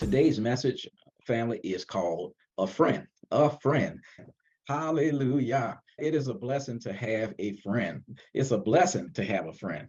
Today's message, family, is called A Friend. A Friend. Hallelujah. It is a blessing to have a friend. It's a blessing to have a friend.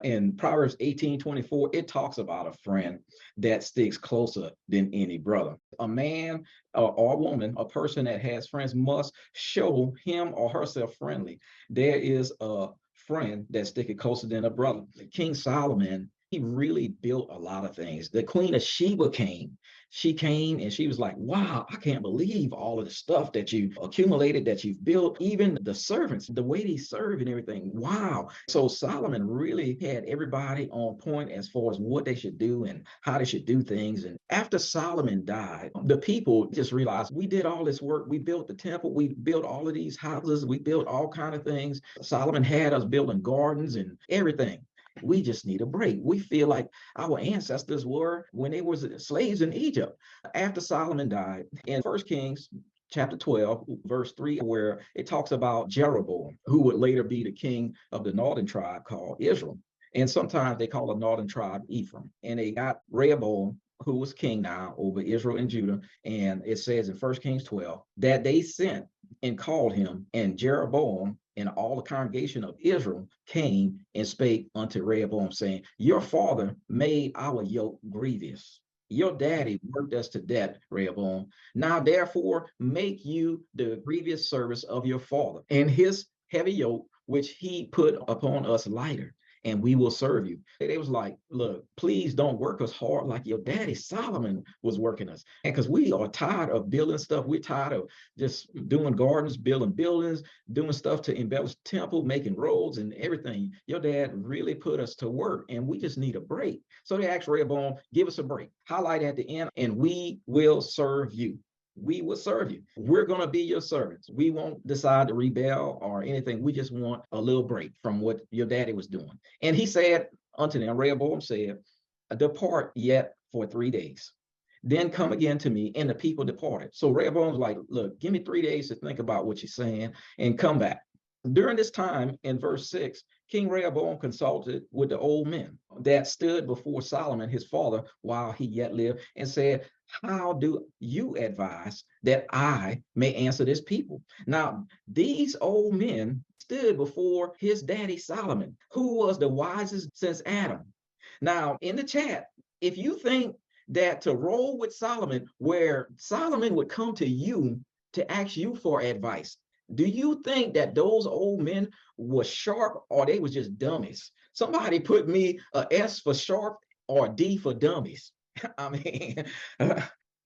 In Proverbs 18:24, it talks about a friend that sticks closer than any brother. A man or a woman, a person that has friends, must show him or herself friendly. There is a friend that sticking closer than a brother. King Solomon, he really built a lot of things. The Queen of Sheba came. She came and she was like, wow, I can't believe all of the stuff that you've accumulated, that you've built, even the servants, the way they serve and everything. Wow. So Solomon really had everybody on point as far as what they should do and how they should do things. And after Solomon died, the people just realized we did all this work. We built the temple. We built all of these houses. We built all kind of things. Solomon had us building gardens and everything. We just need a break. We feel like our ancestors were when they were slaves in Egypt. After Solomon died, in First Kings chapter 12, verse 3, where it talks about Jeroboam, who would later be the king of the northern tribe called Israel. And sometimes they call the northern tribe Ephraim. And they got Rehoboam, who was king now over Israel and Judah. And it says in First Kings 12 that they sent and called him, and Jeroboam and all the congregation of Israel came and spake unto Rehoboam, saying, your father made our yoke grievous. Your daddy worked us to death, Rehoboam. Now, therefore, make you the grievous service of your father, and his heavy yoke, which he put upon us lighter, and we will serve you. They was like, look, please don't work us hard like your daddy Solomon was working us. And because we are tired of building stuff. We're tired of just doing gardens, building buildings, doing stuff to embellish the temple, making roads and everything. Your dad really put us to work and we just need a break. So they asked Rehoboam, give us a break. Highlight at the end, and we will serve you. We will serve you. We're going to be your servants. We won't decide to rebel or anything. We just want a little break from what your daddy was doing. And he said unto them, Rehoboam said, depart yet for 3 days. Then come again to me. And the people departed. So Rehoboam's like, look, give me 3 days to think about what you're saying and come back. During this time, in verse 6, King Rehoboam consulted with the old men that stood before Solomon, his father, while he yet lived, and said, how do you advise that I may answer this people? Now, these old men stood before his daddy Solomon, who was the wisest since Adam. Now, in the chat, if you think that to roll with Solomon, where Solomon would come to you to ask you for advice, do you think that those old men were sharp or they was just dummies? Somebody put me a S for sharp or D for dummies. I mean,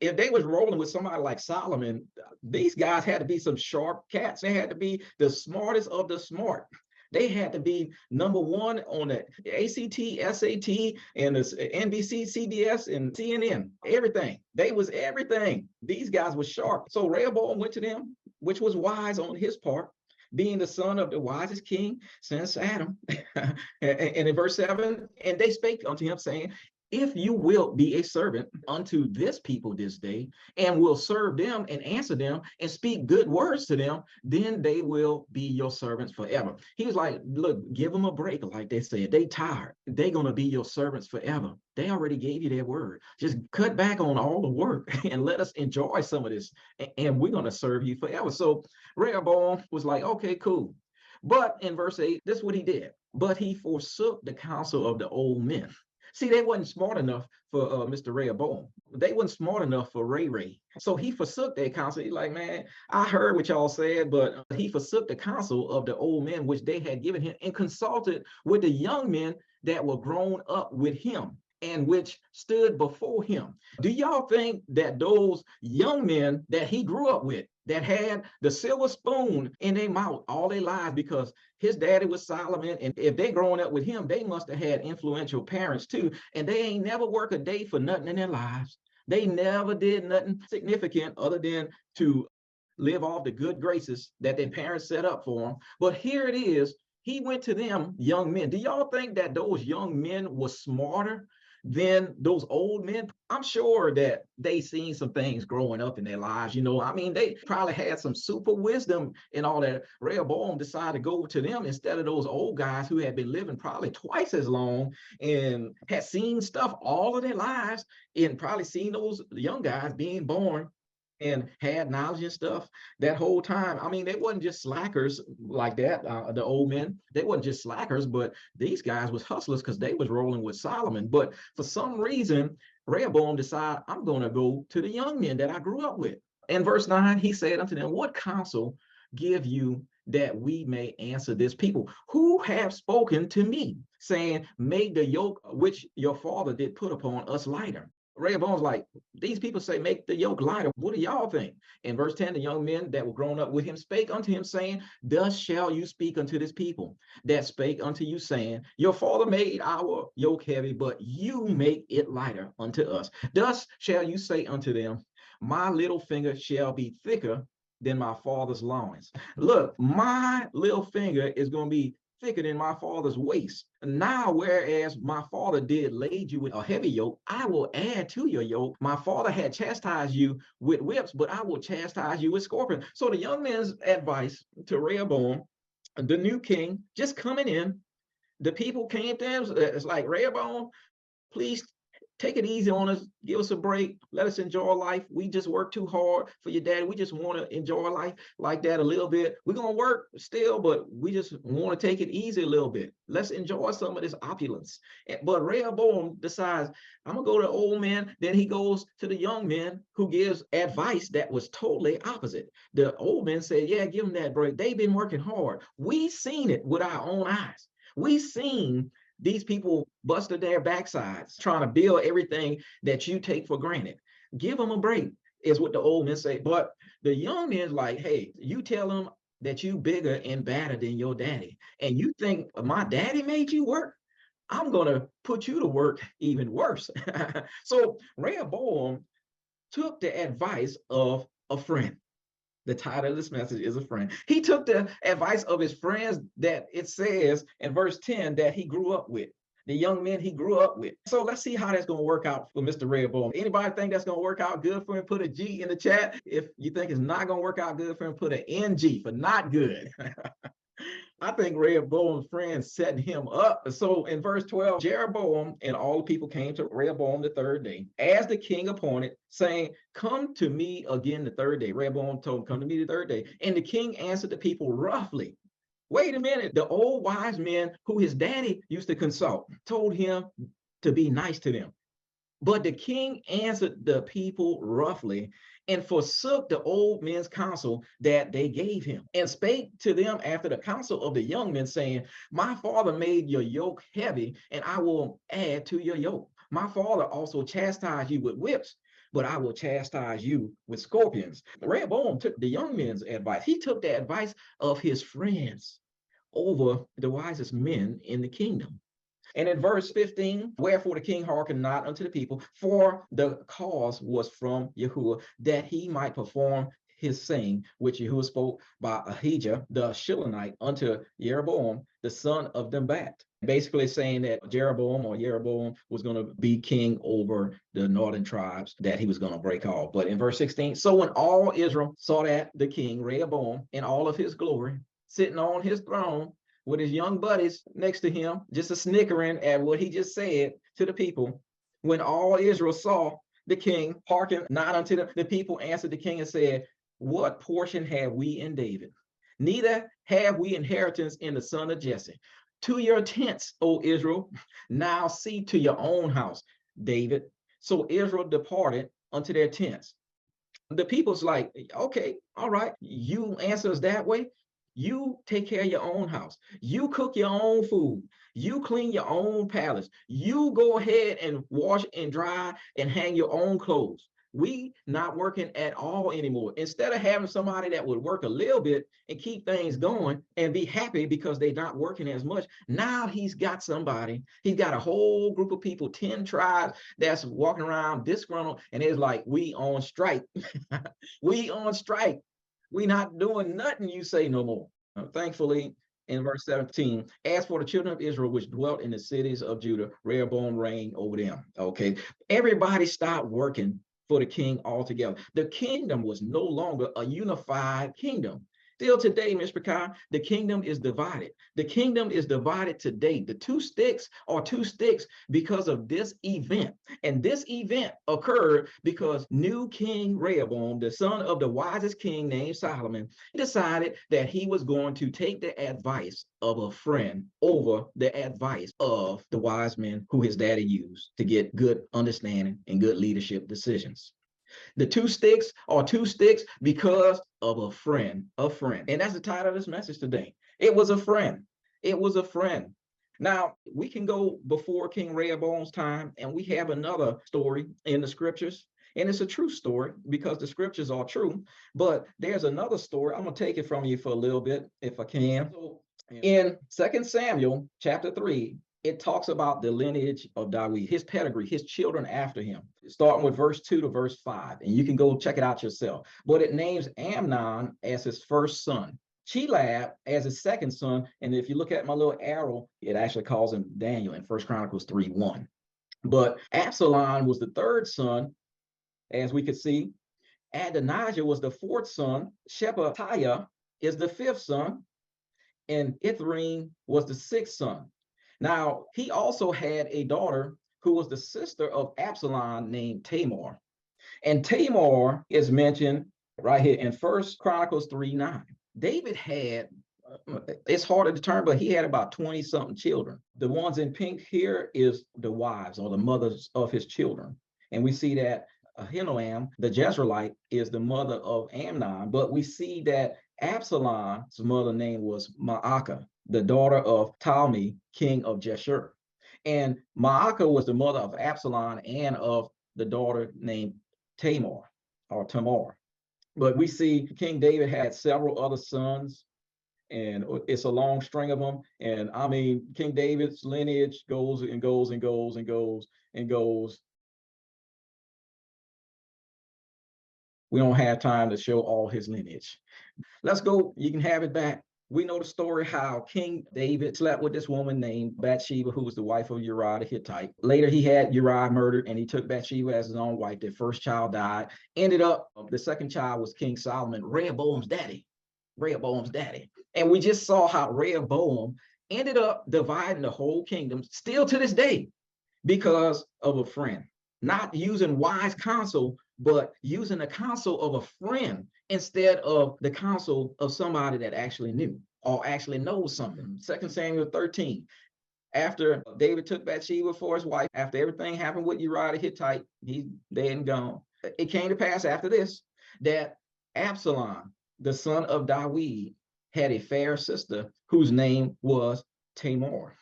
if they was rolling with somebody like Solomon, these guys had to be some sharp cats. They had to be the smartest of the smart. They had to be number one on the ACT, SAT, and the NBC, CBS, and CNN, everything. They was everything. These guys were sharp. So Rehoboam went to them, which was wise on his part, being the son of the wisest king since Adam. And in verse 7, and they spake unto him, saying, if you will be a servant unto this people this day, and will serve them and answer them and speak good words to them, then they will be your servants forever. He was like, look, give them a break. Like they said, they tired. They're going to be your servants forever. They already gave you their word. Just cut back on all the work and let us enjoy some of this. And we're going to serve you forever. So Rehoboam was like, okay, cool. But in verse 8, this is what he did. But he forsook the counsel of the old men. See, they wasn't smart enough for Mr. Rehoboam. They wasn't smart enough for Ray Ray. So he forsook their counsel. He's like, man, I heard what y'all said, but he forsook the counsel of the old men, which they had given him, and consulted with the young men that were grown up with him and which stood before him. Do y'all think that those young men that he grew up with, that had the silver spoon in their mouth all their lives because his daddy was Solomon, and if they growing up with him, they must have had influential parents too, and they ain't never worked a day for nothing in their lives. They never did nothing significant other than to live off the good graces that their parents set up for them. But here it is, he went to them young men. Do y'all think that those young men were smarter than those old men. I'm sure that they seen some things growing up in their lives. I mean, they probably had some super wisdom and all that. Rehoboam decided to go to them instead of those old guys who had been living probably twice as long and had seen stuff all of their lives, and probably seen those young guys being born and had knowledge and stuff that whole time. I mean, they wasn't just slackers like that. The old men, they wasn't just slackers, but these guys was hustlers because they was rolling with Solomon. But for some reason, Rehoboam decided, I'm going to go to the young men that I grew up with. In verse 9, he said unto them, what counsel give you that we may answer this people who have spoken to me, saying, make the yoke which your father did put upon us lighter? Rehoboam's like, these people say, make the yoke lighter. What do y'all think? In verse 10, the young men that were grown up with him spake unto him, saying, thus shall you speak unto this people that spake unto you, saying, your father made our yoke heavy, but you make it lighter unto us. Thus shall you say unto them, my little finger shall be thicker than my father's loins. Look, my little finger is going to be thicker than my father's waist. Now, whereas my father did laid you with a heavy yoke, I will add to your yoke. My father had chastised you with whips, but I will chastise you with scorpions. So the young man's advice to Rehoboam, the new king, just coming in, the people came to him. It's like, Rehoboam, please take it easy on us. Give us a break. Let us enjoy life. We just work too hard for your daddy. We just want to enjoy life like that a little bit. We're going to work still, but we just want to take it easy a little bit. Let's enjoy some of this opulence. But Rehoboam decides, I'm going to go to the old man. Then he goes to the young man who gives advice that was totally opposite. The old man said, yeah, give them that break. They've been working hard. We've seen it with our own eyes. We've seen these people busted their backsides trying to build everything that you take for granted. Give them a break, is what the old men say. But the young men's like, hey, you tell them that you bigger and badder than your daddy, and you think my daddy made you work? I'm going to put you to work even worse. So Rehoboam took the advice of a friend. The title of this message is a friend. He took the advice of his friends that it says in verse 10 that he grew up with, the young men he grew up with. So let's see how that's going to work out for Mr. Rehoboam. Anybody think that's going to work out good for him? Put a G in the chat. If you think it's not going to work out good for him, put an NG for not good. I think Rehoboam's friends setting him up. So in verse 12, Jeroboam and all the people came to Rehoboam the third day, as the king appointed, saying, come to me again the third day. Rehoboam told him, come to me the third day. And the king answered the people roughly. Wait a minute. The old wise men who his daddy used to consult told him to be nice to them. But the king answered the people roughly and forsook the old men's counsel that they gave him, and spake to them after the counsel of the young men, saying, my father made your yoke heavy, and I will add to your yoke. My father also chastised you with whips, but I will chastise you with scorpions. Rehoboam took the young men's advice. He took the advice of his friends over the wisest men in the kingdom. And in verse 15, wherefore the king hearkened not unto the people, for the cause was from Yahuwah, that he might perform his saying, which Yahuwah spoke by Ahijah the Shilonite unto Jeroboam, the son of Nebat. Basically saying that Jeroboam was going to be king over the northern tribes that he was going to break off. But in verse 16, so when all Israel saw that the king Rehoboam in all of his glory, sitting on his throne, with his young buddies next to him, just a snickering at what he just said to the people. When all Israel saw the king hearken not unto them, the people answered the king and said, what portion have we in David? Neither have we inheritance in the son of Jesse. To your tents, O Israel, now see to your own house, David. So Israel departed unto their tents. The people's like, okay, all right, you answer us that way. You take care of your own house. You cook your own food. You clean your own palace. You go ahead and wash and dry and hang your own clothes. We not working at all anymore. Instead of having somebody that would work a little bit and keep things going and be happy because they're not working as much, now he's got somebody, he's got a whole group of people, 10 tribes that's walking around disgruntled, and it's like, we on strike. We on strike. We not doing nothing you say no more. Thankfully, In verse 17, as for the children of Israel, which dwelt in the cities of Judah, Rehoboam reigned over them. Okay. Everybody stopped working for the king altogether. The kingdom was no longer a unified kingdom. Still today, Mr. Kai, the kingdom is divided. The kingdom is divided today. The two sticks are two sticks because of this event. And this event occurred because new King Rehoboam, the son of the wisest king named Solomon, decided that he was going to take the advice of a friend over the advice of the wise men who his daddy used to get good understanding and good leadership decisions. The two sticks are two sticks because of a friend, a friend. And that's the title of this message today. It was a friend. It was a friend. Now, we can go before King Rehoboam's time, and we have another story in the scriptures. And it's a true story because the scriptures are true. But there's another story. I'm going to take it from you for a little bit, if I can. So in 2 Samuel chapter 3, it talks about the lineage of David, his pedigree, his children after him, starting with verse 2 to verse 5. And you can go check it out yourself. But it names Amnon as his first son, Chelab as his second son. And if you look at my little arrow, it actually calls him Daniel in 1 Chronicles 3:1. But Absalom was the third son, as we could see. Adonijah was the fourth son. Shephatiah is the fifth son. And Ithream was the sixth son. Now, he also had a daughter who was the sister of Absalom named Tamar. And Tamar is mentioned right here in 1 Chronicles 3:9. David had, it's hard to determine, but he had about 20 something children. The ones in pink here is the wives or the mothers of his children. And we see that Ahinoam, the Jezreelite, is the mother of Amnon, but we see that Absalom's mother name was Maacah, the daughter of Talmi, king of Geshur. And Maacah was the mother of Absalom and of the daughter named Tamar or Tamar. But we see King David had several other sons, and it's a long string of them. And I mean, King David's lineage goes and goes and goes and goes and goes. We don't have time to show all his lineage. Let's go. You can have it back. We know the story how King David slept with this woman named Bathsheba, who was the wife of Uriah the Hittite. Later, he had Uriah murdered, and he took Bathsheba as his own wife. Their first child died. Ended up, the second child was King Solomon, Rehoboam's daddy. Rehoboam's daddy. And we just saw how Rehoboam ended up dividing the whole kingdom, still to this day, because of a friend. Not using wise counsel, but using the counsel of a friend instead of the counsel of somebody that actually knew or actually knows something. 2 Samuel 13. After David took Bathsheba for his wife, after everything happened with Uriah the Hittite, he's dead and gone. It came to pass after this that Absalom, the son of David, had a fair sister whose name was Tamar.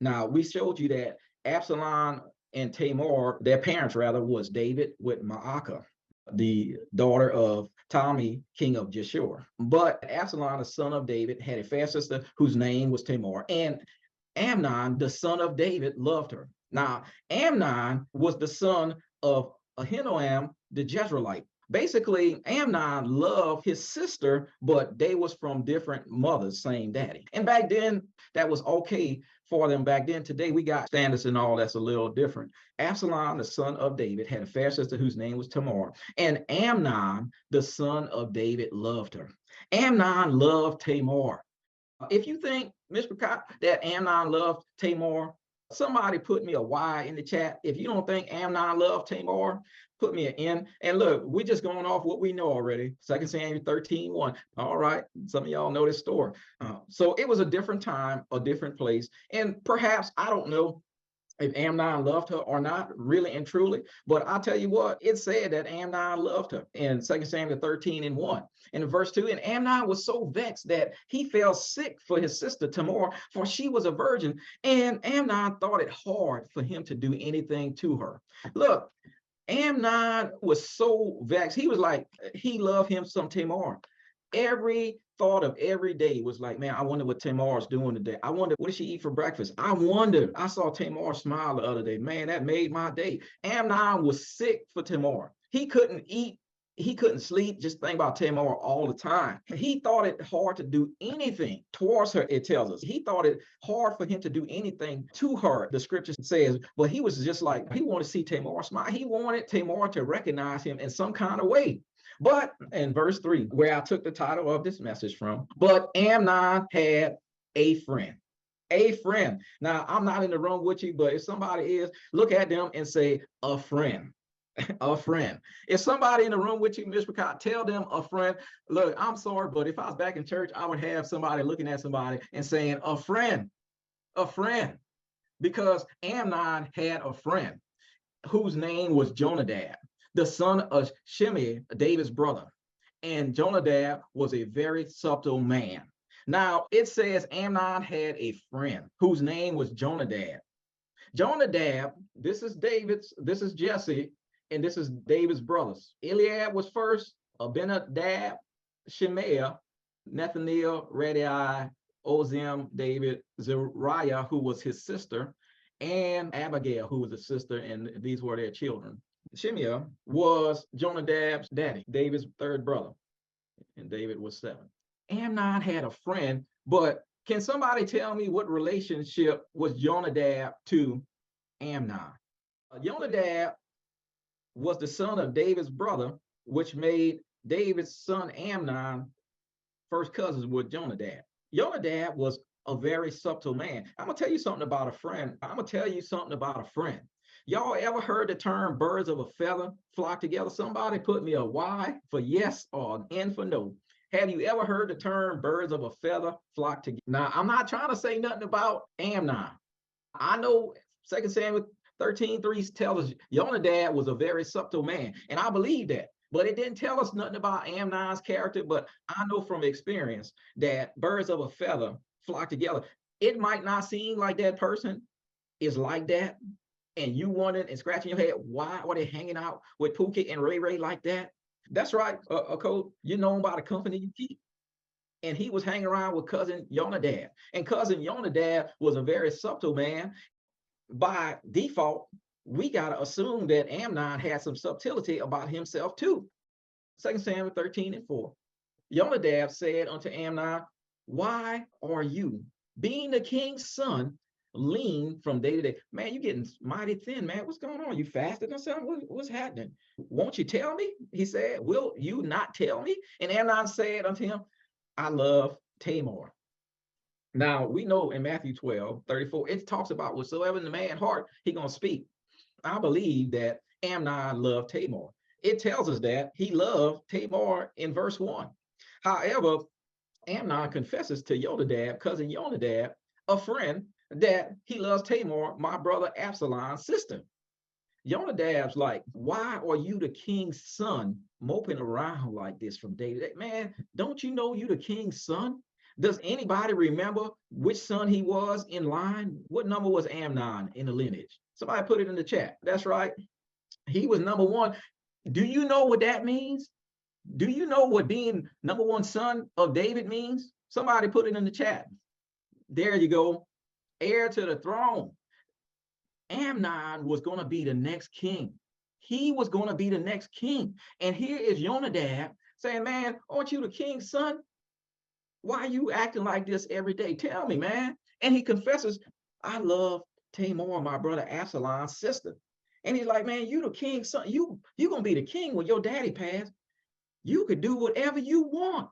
Now, we showed you that Absalom and Tamar, their parents rather, was David with Maacah, the daughter of Talmi, king of Geshur. But Absalom, the son of David, had a fair sister whose name was Tamar. And Amnon, the son of David, loved her. Now, Amnon was the son of Ahinoam, the Jezreelite. Basically, Amnon loved his sister, but they was from different mothers, same daddy. And back then, that was okay for them back then. Today, we got standards and all that's a little different. Absalom, the son of David, had a fair sister whose name was Tamar. And Amnon, the son of David, loved her. Amnon loved Tamar. If you think, Mr. Scott, that Amnon loved Tamar, somebody put me a Y in the chat. If you don't think Amnon loved Tamar, put me an N. And look, we're just going off what we know already. 2 Samuel 13:1. All right. Some of y'all know this story. So it was a different time, a different place. And perhaps, I don't know if Amnon loved her or not, really and truly. But I'll tell you what, it said that Amnon loved her in 2 Samuel 13:1. And in verse 2, and Amnon was so vexed that he fell sick for his sister Tamar, for she was a virgin. And Amnon thought it hard for him to do anything to her. Look, Amnon was so vexed. He was like, he loved him some Tamar. Every thought of every day was like, man, I wonder what Tamar's doing today. I wonder, what did she eat for breakfast? I wonder. I saw Tamar smile the other day. Man, that made my day. Amnon was sick for Tamar. He couldn't eat He couldn't sleep, just think about Tamar all the time. He thought it hard to do anything towards her, it tells us. He thought it hard for him to do anything to her, the scripture says. But he was just like, he wanted to see Tamar smile. He wanted Tamar to recognize him in some kind of way. But in verse 3, where I took the title of this message from, but Amnon had a friend. A friend. Now, I'm not in the room with you, but if somebody is, look at them and say, a friend. A friend. If somebody in the room with you, Miss Ricard, tell them a friend. Look, I'm sorry, but if I was back in church, I would have somebody looking at somebody and saying, a friend, because Amnon had a friend whose name was Jonadab, the son of Shimei, David's brother. And Jonadab was a very subtle man. Now, it says Amnon had a friend whose name was Jonadab. Jonadab, this is Jesse, and this is David's brothers. Eliab was first, Abinadab, Shemaiah, Nathaniel, Radai, Ozem, David, Zariah, who was his sister, and Abigail, who was a sister, and these were their children. Shemaiah was Jonadab's daddy, David's third brother, and David was 7. Amnon had a friend, but can somebody tell me what relationship was Jonadab to Amnon? Jonadab was the son of David's brother, which made David's son Amnon first cousins with Jonadab. Jonadab was a very subtle man. I'm gonna tell you something about a friend. Y'all ever heard the term birds of a feather flock together? Somebody put me a Y for yes or an N for no. Have you ever heard the term birds of a feather flock together? Now, I'm not trying to say nothing about Amnon. I know 2 Samuel 13:3 tells us Jonadab was a very subtle man, and I believe that. But it didn't tell us nothing about Amnon's character, but I know from experience that birds of a feather flock together. It might not seem like that person is like that, and you wondering and scratching your head, why are they hanging out with Pookie and Ray Ray like that? That's right, Cole, you know by the company you keep. And he was hanging around with cousin Jonadab. And cousin Jonadab was a very subtle man. By default, we got to assume that Amnon had some subtlety about himself too. 2 Samuel 13:4. Jonadab said unto Amnon, why are you, being the king's son, lean from day to day? Man, you getting mighty thin, man. What's going on? You fasted or something? What's happening? Won't you tell me? He said, will you not tell me? And Amnon said unto him, I love Tamar. Now, we know in Matthew 12:34, it talks about whatsoever in the man's heart, he going to speak. I believe that Amnon loved Tamar. It tells us that he loved Tamar in verse 1. However, Amnon confesses to Jonadab, cousin Jonadab, a friend, that he loves Tamar, my brother Absalom's sister. Jonadab's like, why are you the king's son moping around like this from day to day? Man, don't you know you the king's son? Does anybody remember which son he was in line? What number was Amnon in the lineage? Somebody put it in the chat. That's right. He was number 1. Do you know what that means? Do you know what being number 1 son of David means? Somebody put it in the chat. There you go. Heir to the throne. Amnon was going to be the next king. He was going to be the next king. And here is Jonadab saying, man, aren't you the king's son? Why are you acting like this every day? Tell me, man. And he confesses, I love Tamar, my brother Absalom's sister. And he's like, man, you the king's son. You going to be the king when your daddy passed. You could do whatever you want.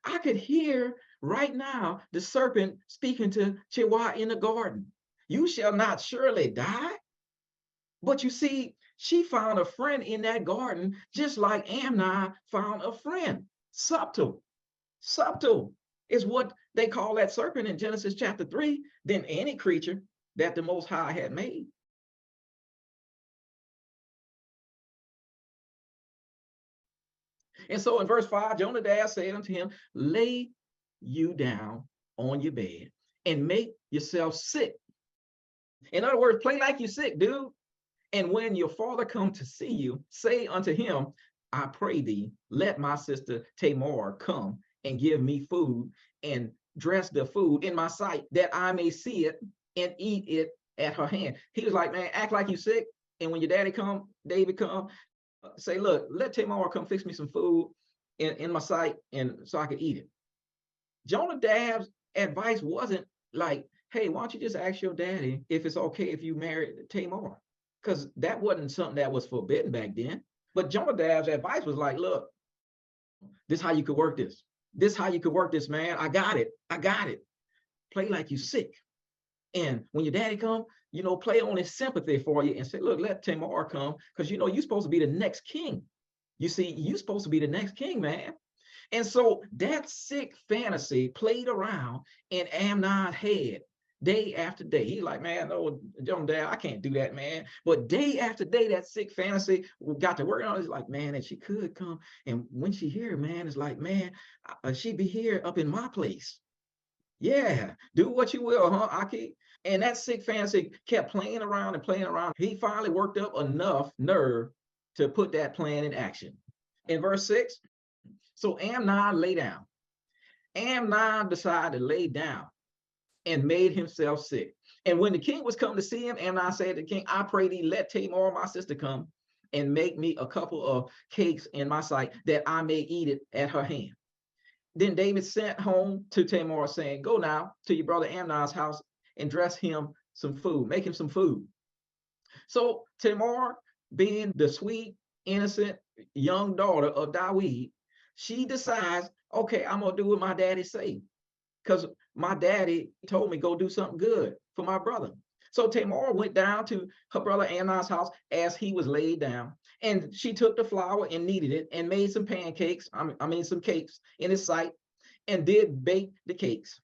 I could hear right now the serpent speaking to Chiwa in the garden. You shall not surely die. But you see, she found a friend in that garden, just like Amnon found a friend. Subtle is what they call that serpent in Genesis chapter 3 than any creature that the Most High had made. And so in verse 5, Jonadab said unto him, lay you down on your bed and make yourself sick. In other words, play like you're sick, dude. And when your father come to see you, say unto him, I pray thee, let my sister Tamar come and give me food and dress the food in my sight, that I may see it and eat it at her hand. He was like, man, act like you sick. And when your daddy come, David come, Say, look, let Tamar come fix me some food in my sight, and so I could eat it. Jonadab's advice wasn't like, hey, why don't you just ask your daddy if it's okay if you marry Tamar? Because that wasn't something that was forbidden back then. But Jonadab's advice was like, look, this is how you could work this. This is how you could work this, man. I got it. I got it. Play like you sick. And when your daddy come, play on his sympathy for you and say, look, let Tamar come, because you're supposed to be the next king. You see, you're supposed to be the next king, man. And so that sick fantasy played around in Amnon's head day after day. He's like, man, no, Dad, I can't do that, man. But day after day, that sick fantasy got to work on. It's like, man, and she could come. And when she here, man, it's like, man, she'd be here up in my place. Yeah, do what you will, huh, Aki? And that sick fantasy kept playing around and playing around. He finally worked up enough nerve to put that plan in action. In verse 6, so Amnon lay down. Amnon decided to lay down and made himself sick. And when the king was come to see him, Amnon said to the king, I pray thee, let Tamar, my sister, come and make me a couple of cakes in my sight, that I may eat it at her hand. Then David sent home to Tamar, saying, go now to your brother Amnon's house and dress him some food, make him some food. So Tamar, being the sweet, innocent young daughter of David, she decides, okay, I'm going to do what my daddy say, because my daddy told me go do something good for my brother. So Tamar went down to her brother Amnon's house as he was laid down, and she took the flour and kneaded it and made some pancakes, some cakes in his sight, and did bake the cakes.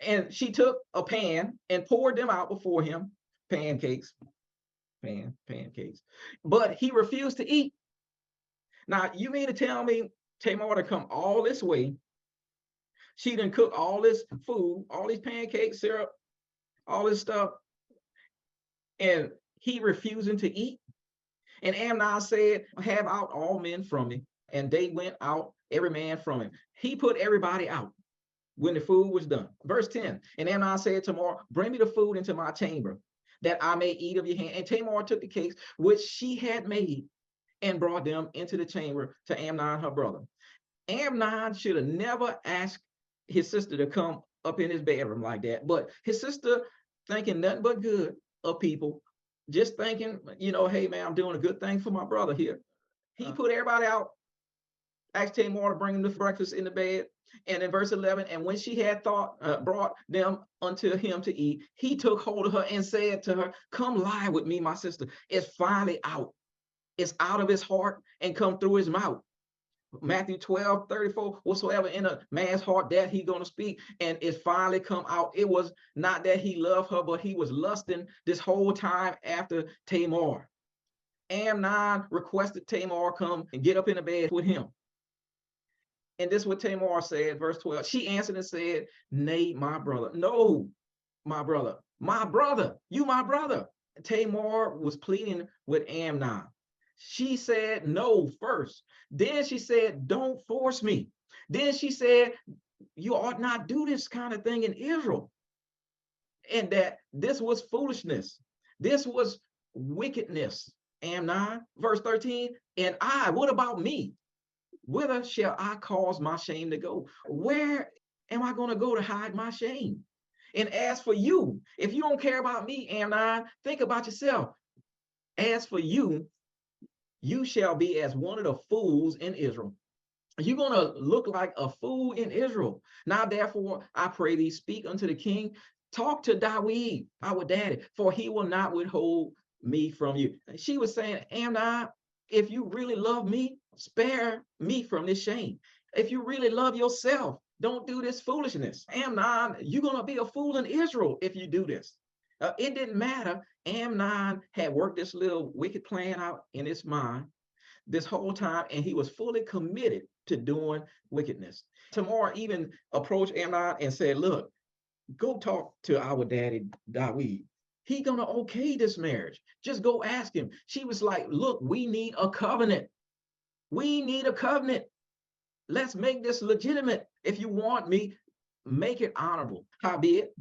And she took a pan and poured them out before him, pancakes, pancakes, but he refused to eat. Now, you mean to tell me Tamar to come all this way? She didn't cook all this food, all these pancakes, syrup, all this stuff, and he refusing to eat? And Amnon said, have out all men from me. And they went out, every man from him. He put everybody out when the food was done. Verse 10, and Amnon said to Tamar, bring me the food into my chamber, that I may eat of your hand. And Tamar took the cakes which she had made and brought them into the chamber to Amnon, her brother. Amnon should have never asked his sister to come up in his bedroom like that. But his sister, thinking nothing but good of people, just thinking, hey, man, I'm doing a good thing for my brother here. He put everybody out, asked Tamar to bring him the breakfast in the bed. And in verse 11, and when she had brought them unto him to eat, he took hold of her and said to her, come lie with me, my sister. It's finally out. It's out of his heart and come through his mouth. Matthew 12:34, whatsoever in a man's heart that he gonna speak, and it finally come out. It was not that he loved her, but he was lusting this whole time after Tamar. Amnon requested Tamar come and get up in the bed with him. And this is what Tamar said, verse 12. She answered and said, nay, my brother. No, my brother. My brother. You my brother. Tamar was pleading with Amnon. She said no first. Then she said, don't force me. Then she said, you ought not do this kind of thing in Israel. And that this was foolishness. This was wickedness. Amnon, verse 13, and I, what about me? Whither shall I cause my shame to go? Where am I going to go to hide my shame? And as for you, if you don't care about me, Amnon, think about yourself. As for you, you shall be as one of the fools in Israel. You're going to look like a fool in Israel. Now, therefore, I pray thee, speak unto the king. Talk to David, our daddy, for he will not withhold me from you. She was saying, Amnon, if you really love me, spare me from this shame. If you really love yourself, don't do this foolishness. Amnon, you're going to be a fool in Israel if you do this. It didn't matter. Amnon had worked this little wicked plan out in his mind this whole time, and he was fully committed to doing wickedness. Tamar even approached Amnon and said, look, go talk to our daddy David. He's going to okay this marriage. Just go ask him. She was like, look, we need a covenant. We need a covenant. Let's make this legitimate. If you want me, make it honorable. Howbeit,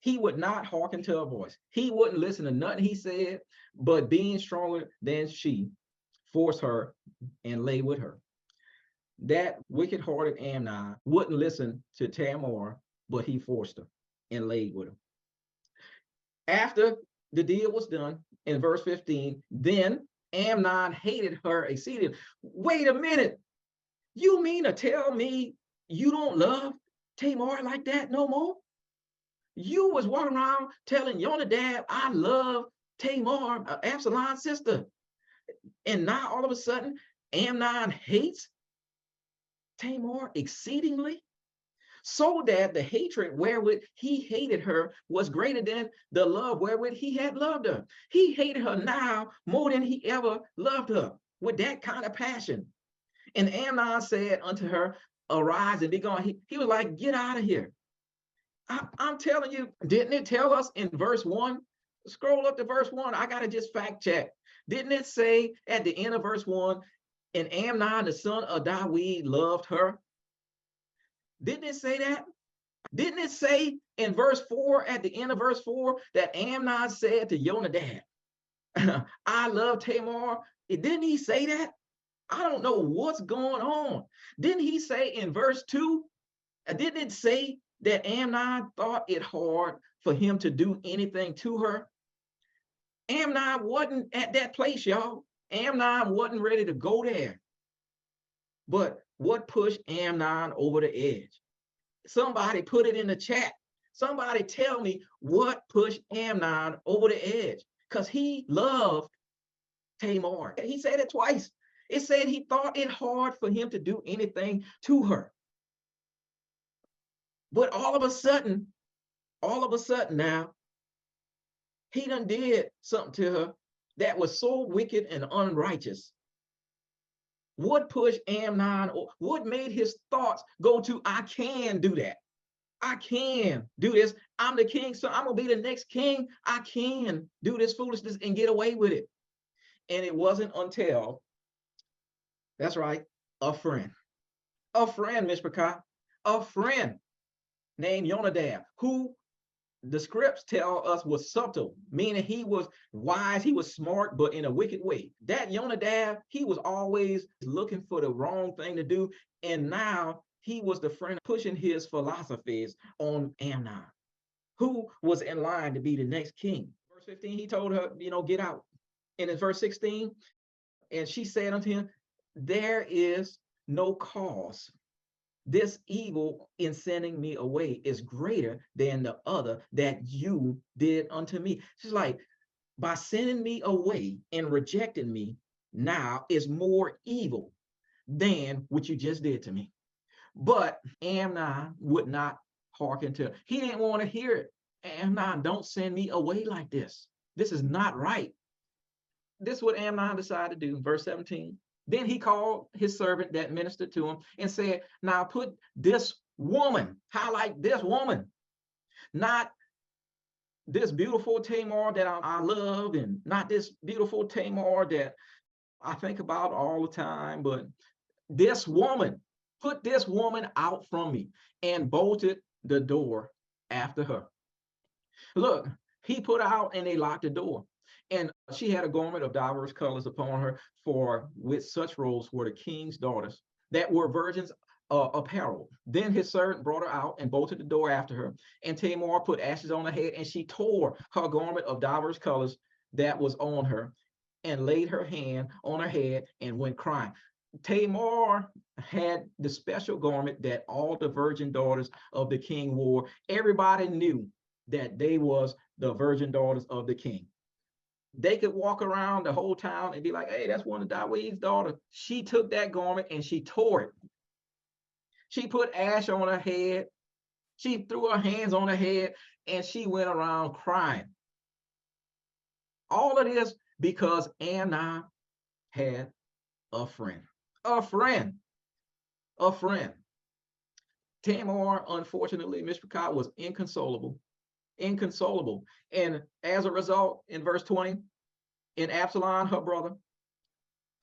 he would not hearken to her voice. He wouldn't listen to nothing he said, but being stronger than she, forced her and lay with her. That wicked-hearted Amnon wouldn't listen to Tamar, but he forced her and laid with her. After the deal was done, in verse 15, then Amnon hated her exceedingly. Wait a minute. You mean to tell me you don't love Tamar like that no more? You was walking around telling Jonadab, I love Tamar, Absalom's sister. And now all of a sudden, Amnon hates Tamar exceedingly, so that the hatred wherewith he hated her was greater than the love wherewith he had loved her. He hated her now more than he ever loved her, with that kind of passion. And Amnon said unto her, arise and be gone. He was like, get out of here. I'm telling you, didn't it tell us in verse 1? Scroll up to verse 1. I got to just fact check. Didn't it say at the end of verse 1, and Amnon, the son of David, loved her? Didn't it say that? Didn't it say in verse 4, at the end of verse 4, that Amnon said to Jonadab, I love Tamar? Didn't he say that? I don't know what's going on. Didn't he say in verse 2, didn't it say that Amnon thought it hard for him to do anything to her? Amnon wasn't at that place, y'all. Amnon wasn't ready to go there. But what pushed Amnon over the edge? Somebody put it in the chat. Somebody tell me what pushed Amnon over the edge, because he loved Tamar. He said it twice. It said he thought it hard for him to do anything to her. But all of a sudden now, he done did something to her that was so wicked and unrighteous. What pushed Amnon, or what made his thoughts go to, I can do that. I can do this. I'm the king, so I'm going to be the next king. I can do this foolishness and get away with it. And it wasn't until, that's right, a friend, Mishpachah, a friend named Jonadab, who the scripts tell us was subtle, meaning he was wise, he was smart, but in a wicked way. That Jonadab, he was always looking for the wrong thing to do. And now he was the friend pushing his philosophies on Amnon, who was in line to be the next king. Verse 15, he told her, get out. And in verse 16, and she said unto him, there is no cause. This evil in sending me away is greater than the other that you did unto me. She's like, by sending me away and rejecting me now is more evil than what you just did to me. But Amnon would not hearken to it. He didn't want to hear it. Amnon, don't send me away like this. This is not right. This is what Amnon decided to do. Verse 17. Then he called his servant that ministered to him and said, now put this woman, highlight this woman, not this beautiful Tamar that I love, and not this beautiful Tamar that I think about all the time, but this woman, put this woman out from me, and bolted the door after her. Look, he put out and they locked the door. And she had a garment of diverse colors upon her, for with such robes were the king's daughters that were virgins apparel. Then his servant brought her out and bolted the door after her. And Tamar put ashes on her head, and she tore her garment of diverse colors that was on her, and laid her hand on her head and went crying. Tamar had the special garment that all the virgin daughters of the king wore. Everybody knew that they was the virgin daughters of the king. They could walk around the whole town and be like, hey, that's one of David's daughters. She took that garment and she tore it. She put ash on her head. She threw her hands on her head and she went around crying. All of this because Amnon had a friend. A friend. A friend. Tamar, unfortunately, Mishpachah, was inconsolable. Inconsolable. And as a result, in verse 20, in Absalom, her brother,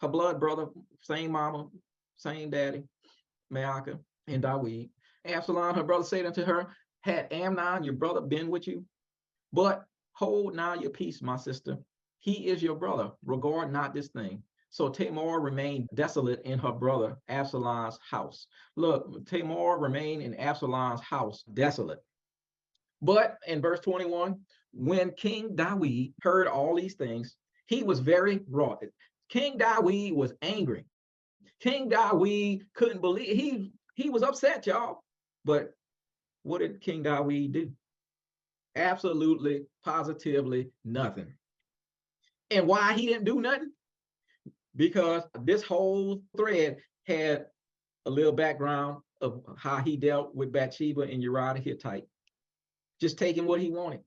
her blood brother, same mama, same daddy, Maacah and Dawid. Absalom, her brother, said unto her, had Amnon, your brother, been with you? But hold now your peace, my sister. He is your brother. Regard not this thing. So Tamar remained desolate in her brother Absalom's house. Look, Tamar remained in Absalom's house desolate. But in verse 21, when King David heard all these things, he was very wroth. King David was angry. King David couldn't believe, he was upset, y'all. But what did King David do? Absolutely, positively nothing. And why he didn't do nothing? Because this whole thread had a little background of how he dealt with Bathsheba and Uriah the Hittite, just taking what he wanted.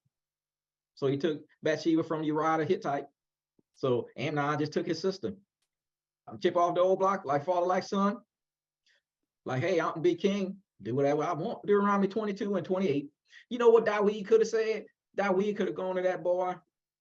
So he took Bathsheba from Uriah the Hittite. So Amnon just took his sister. Chip off the old block, like father, like son. Like, hey, I'm be king, do whatever I want. Deuteronomy 22 and 28. You know what David could have said? David could have gone to that boy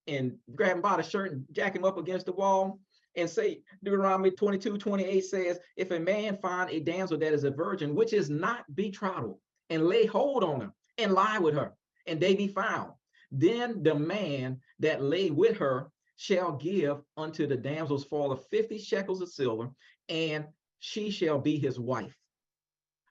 and grab him by the shirt and jack him up against the wall and say, Deuteronomy 22:28 says, if a man find a damsel that is a virgin, which is not betrothed, and lay hold on her and lie with her, and they be found, then the man that lay with her shall give unto the damsel's father 50 shekels of silver, and she shall be his wife,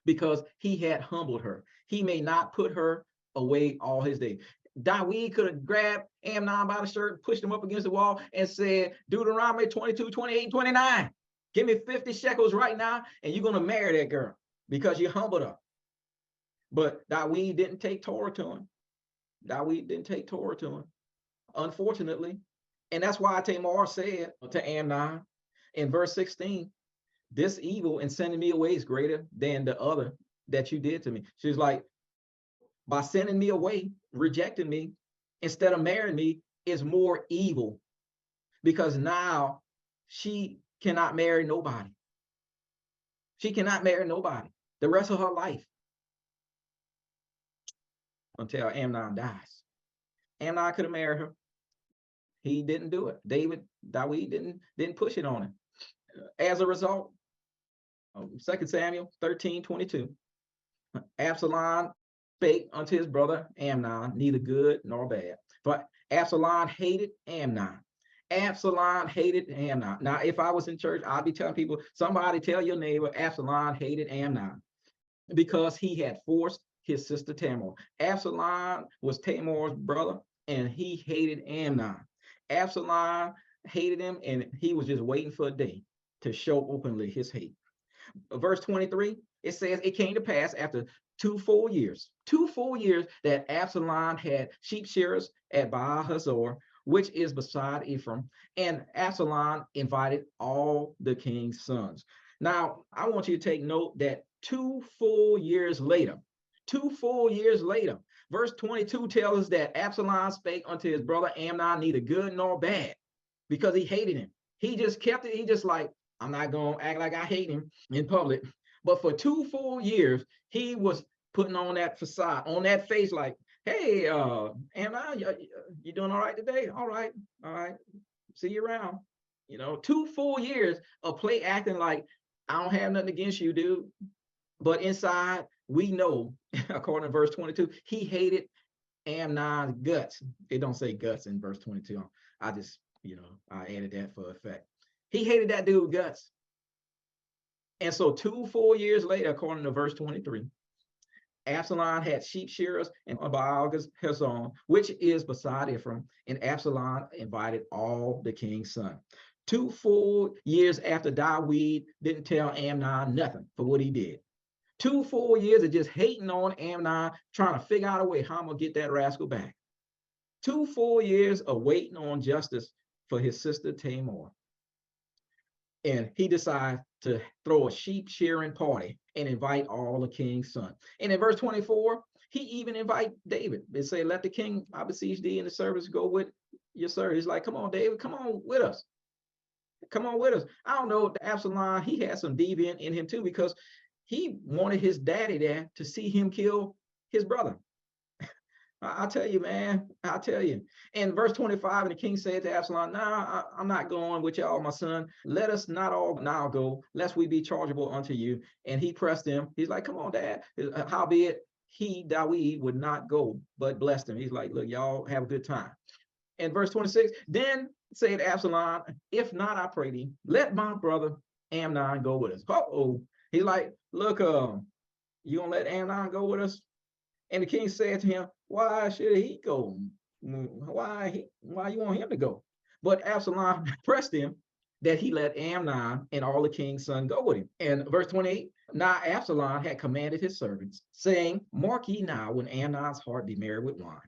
because he had humbled her. He may not put her away all his days. David could have grabbed Amnon by the shirt, pushed him up against the wall, and said, Deuteronomy 22, 28, 29. Give me 50 shekels right now, and you're going to marry that girl because you humbled her. But David didn't take Torah to him. David didn't take Torah to him, unfortunately. And that's why Tamar said to Amnon in verse 16, this evil in sending me away is greater than the other that you did to me. She's like, by sending me away, rejecting me, instead of marrying me, is more evil, because now she cannot marry nobody. She cannot marry nobody the rest of her life until Amnon dies. Amnon could have married her. He didn't do it. David didn't push it on him. As a result, 2 Samuel 13:22, Absalom spake unto his brother Amnon, neither good nor bad. But Absalom hated Amnon. Absalom hated Amnon. Now, if I was in church, I'd be telling people, somebody tell your neighbor Absalom hated Amnon, because he had forced his sister Tamar. Absalom was Tamar's brother, and he hated Amnon. Absalom hated him, and he was just waiting for a day to show openly his hate. Verse 23, it says, it came to pass after 2 full years, that Absalom had sheep shearers at Baal Hazor, which is beside Ephraim, and Absalom invited all the king's sons. Now, I want you to take note that 2 full years later, verse 22 tells us that Absalom spake unto his brother Amnon, neither good nor bad, because he hated him. He just kept it. He just like, I'm not going to act like I hate him in public. But for 2 full years, he was putting on that facade, on that face, like, hey, Amnon, you doing all right today? All right. See you around. 2 full years of play acting like, I don't have nothing against you, dude. But inside, we know, according to verse 22, he hated Amnon's guts. It don't say guts in verse 22. I just, I added that for effect. He hated that dude's guts. And so 2 full years later, according to verse 23, Absalom had sheep shearers in Baal Hazor, which is beside Ephraim, and Absalom invited all the king's sons. 2 full years after David didn't tell Amnon nothing for what he did. 2 full years of just hating on Amnon, trying to figure out a way how I'm going to get that rascal back. 2 full years of waiting on justice for his sister Tamar. And he decides to throw a sheep shearing party and invite all the king's sons. And in verse 24, he even invite David and say, let the king, I beseech thee, and the servants go with your servant. He's like, come on, David, come on with us. Come on with us. I don't know, Absalom, he had some deviant in him too, because he wanted his daddy there to see him kill his brother. I'll tell you, man, I'll tell you. In verse 25, and the king said to Absalom, nah, I'm not going with y'all, my son. Let us not all now go, lest we be chargeable unto you. And he pressed him. He's like, come on, dad. Howbeit, David, would not go, but blessed him. He's like, look, y'all have a good time. In verse 26, then Said Absalom, if not, I pray thee, let my brother Amnon go with us. Uh-oh. He's like, look, you gonna let Amnon go with us? And the king said to him, why should he go? Why you want him to go? But Absalom pressed him that he let Amnon and all the king's sons go with him. And verse 28, now Absalom had commanded his servants, saying, mark ye now when Amnon's heart be merry with wine.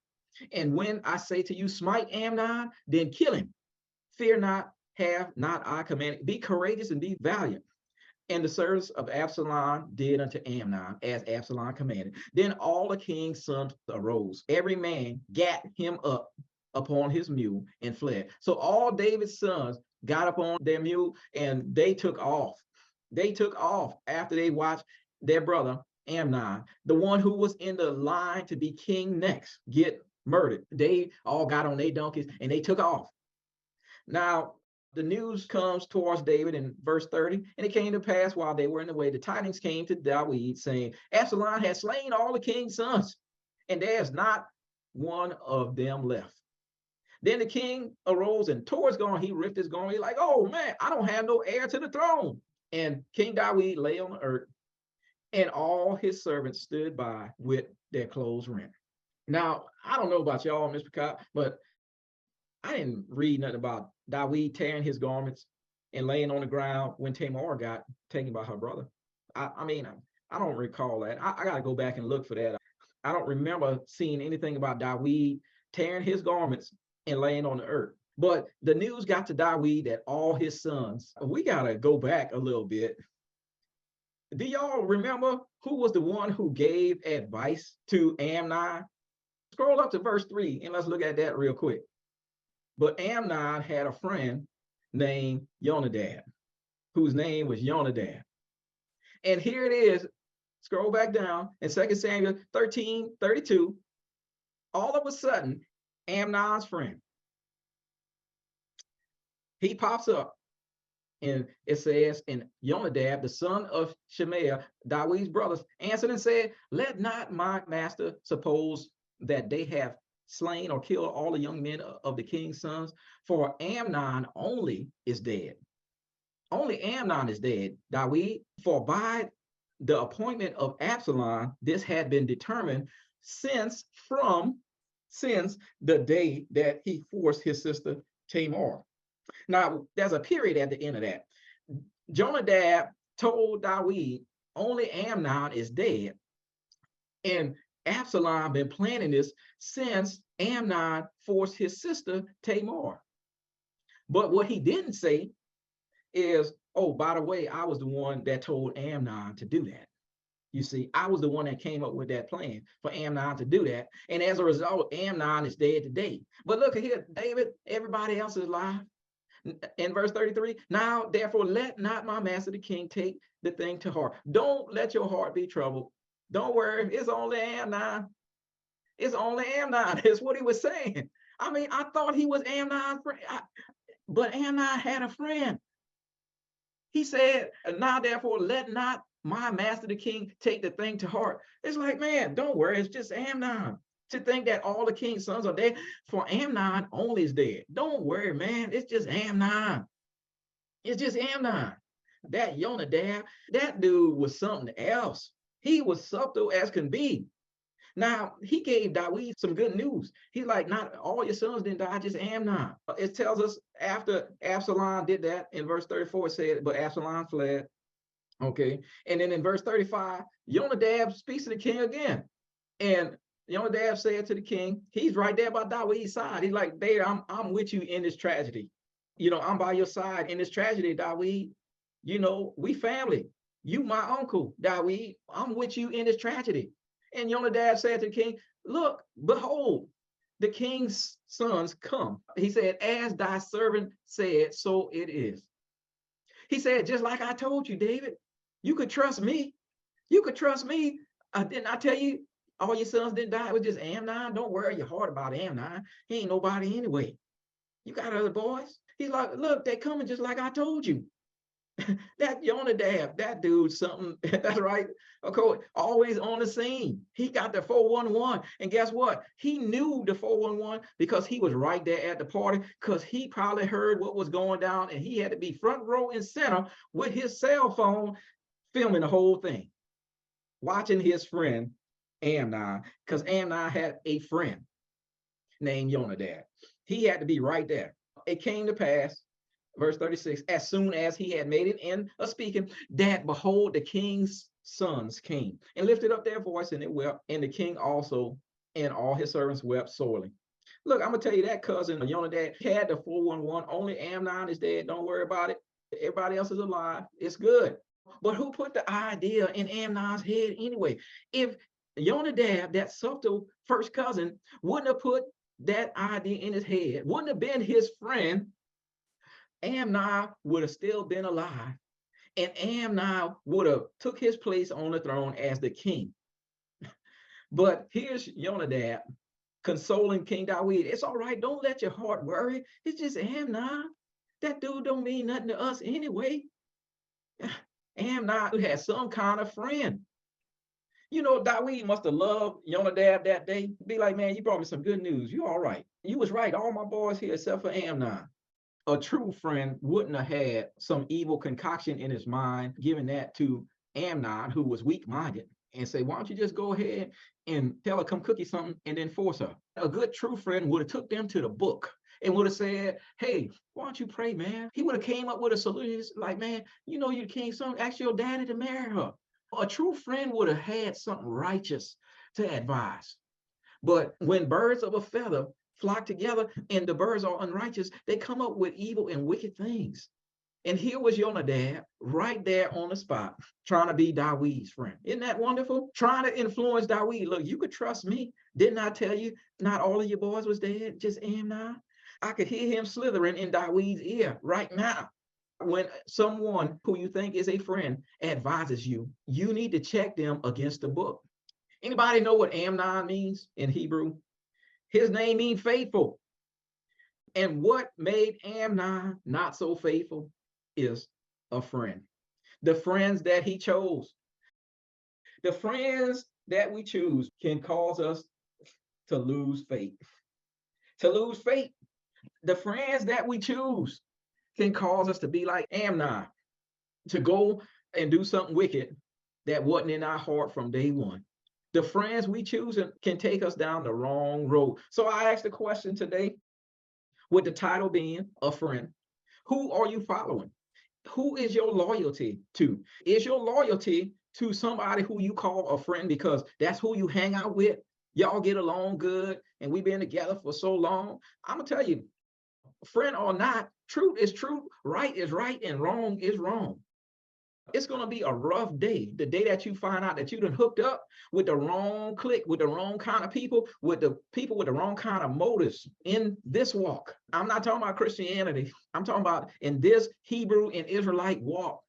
And when I say to you, smite Amnon, then kill him. Fear not, have not I commanded. Be courageous and be valiant. And the servants of Absalom did unto Amnon as Absalom commanded. Then all the king's sons arose. Every man gat him up upon his mule and fled. So all David's sons got upon their mule and they took off. They took off after they watched their brother Amnon, the one who was in the line to be king next, get murdered. They all got on their donkeys and they took off. Now, the news comes towards David in verse 30, and it came to pass while they were in the way, the tidings came to David, saying, Absalom has slain all the king's sons, and there's not one of them left. Then the king arose and tore his garment. He ripped his garment. He's like, oh man, I don't have no heir to the throne. And King David lay on the earth, and all his servants stood by with their clothes rent. Now, I don't know about y'all, Mr. Cobb, but I didn't read nothing about David tearing his garments and laying on the ground when Tamar got taken by her brother. I mean, I don't recall that. I got to go back and look for that. I don't remember seeing anything about David tearing his garments and laying on the earth. But the news got to David that all his sons, we got to go back a little bit. Do y'all remember who was the one who gave advice to Amnon? Scroll up to verse 3 and let's look at that real quick. But Amnon had a friend named Jonadab, whose name was Jonadab. And here it is, scroll back down in 2 Samuel 13:32. All of a sudden, Amnon's friend, he pops up. And it says, and Jonadab, the son of Shemaiah, David's brothers, answered and said, let not my master suppose that they have slain or killed all the young men of the king's sons, for Amnon only is dead. Only Amnon is dead, David, for by the appointment of Absalom, this had been determined since the day that he forced his sister Tamar. Now, there's a period at the end of that. Jonadab told David, only Amnon is dead. And Absalom been planning this since Amnon forced his sister Tamar. But what he didn't say is, oh, by the way, I was the one that told Amnon to do that. You see, I was the one that came up with that plan for Amnon to do that. And as a result, Amnon is dead today. But look here, David, everybody else is alive. In verse 33, now therefore let not my master the king take the thing to heart. Don't let your heart be troubled. Don't worry, it's only Amnon. It's only Amnon. It's what he was saying. I mean, I thought he was Amnon's friend, but Amnon had a friend. He said, now therefore let not my master the king take the thing to heart. It's like, man, don't worry, it's just Amnon. To think that all the king's sons are dead, for Amnon only is dead. Don't worry, man. It's just Amnon. It's just Amnon. That Jonadab, that dude was something else. He was subtle as can be. Now, he gave David some good news. He's like, not all your sons didn't die, just Amnon. It tells us after Absalom did that, in verse 34, it said, but Absalom fled. Okay. And then in verse 35, Jonadab speaks to the king again. And Jonadab said to the king, he's right there by David's side. He's like, David, I'm with you in this tragedy. You know, I'm by your side in this tragedy, David. You know, we family. You my uncle, David. I'm with you in this tragedy. And Jonadab said to the king, look, behold, the king's sons come. He said, as thy servant said, so it is. He said, just like I told you, David, you could trust me. You could trust me. Didn't I tell you? All your sons didn't die. It was just Amnon. Don't worry your heart about Amnon. He ain't nobody anyway. You got other boys. He's like, look, they coming just like I told you. That Jonadab, that dude, something, that's right. Of course, always on the scene. He got the 411. And guess what? He knew the 411 because he was right there at the party, because he probably heard what was going down, and he had to be front row and center with his cell phone filming the whole thing, watching his friend Amnon, because Amnon had a friend named Jonadab. He had to be right there. It came to pass, verse 36, as soon as he had made it in a speaking, that behold, the king's sons came and lifted up their voice, and it wept, and the king also and all his servants wept sorely. Look, I'm gonna tell you, that cousin Jonadab had the 411. Only Amnon is dead. Don't worry about it. Everybody else is alive. It's good. But who put the idea in Amnon's head anyway? If Jonadab, that subtle first cousin, wouldn't have put that idea in his head, wouldn't have been his friend, Amnon would have still been alive, and Amnon would have took his place on the throne as the king. But here's Jonadab consoling King David. It's all right. Don't let your heart worry. It's just Amnon. That dude don't mean nothing to us anyway. Amnon had some kind of friend. You know, David must have loved Jonadab that day. Be like, man, you brought me some good news. You all right. You was right. All my boys here except for Amnon. A true friend wouldn't have had some evil concoction in his mind, giving that to Amnon, who was weak-minded, and say, why don't you just go ahead and tell her, come cook you something, and then force her. A good true friend would have took them to the book and would have said, hey, why don't you pray, man? He would have came up with a solution like, man, you know you're the king's son, ask your daddy to marry her. A true friend would have had something righteous to advise. But when birds of a feather flock together and the birds are unrighteous, they come up with evil and wicked things. And here was Jonadab right there on the spot, trying to be David's friend. Isn't that wonderful? Trying to influence David. Look, you could trust me. Didn't I tell you not all of your boys was dead, just Amnon? I could hear him slithering in David's ear right now. When someone who you think is a friend advises you, you need to check them against the book. Anybody know what Amnon means in Hebrew? His name means faithful. And what made Amnon not so faithful is a friend. The friends that he chose. The friends that we choose can cause us to lose faith. To lose faith. The friends that we choose can cause us to be like Amnon, to go and do something wicked that wasn't in our heart from day one. The friends we choose can take us down the wrong road. So I asked the question today, with the title being a friend. Who are you following? Who is your loyalty to? Is your loyalty to somebody who you call a friend because that's who you hang out with? Y'all get along good and we've been together for so long. I'm going to tell you, friend or not, truth is truth, right is right, and wrong is wrong. It's going to be a rough day, the day that you find out that you done hooked up with the wrong clique, with the wrong kind of people, with the people with the wrong kind of motives in this walk. I'm not talking about Christianity. I'm talking about in this Hebrew and Israelite walk.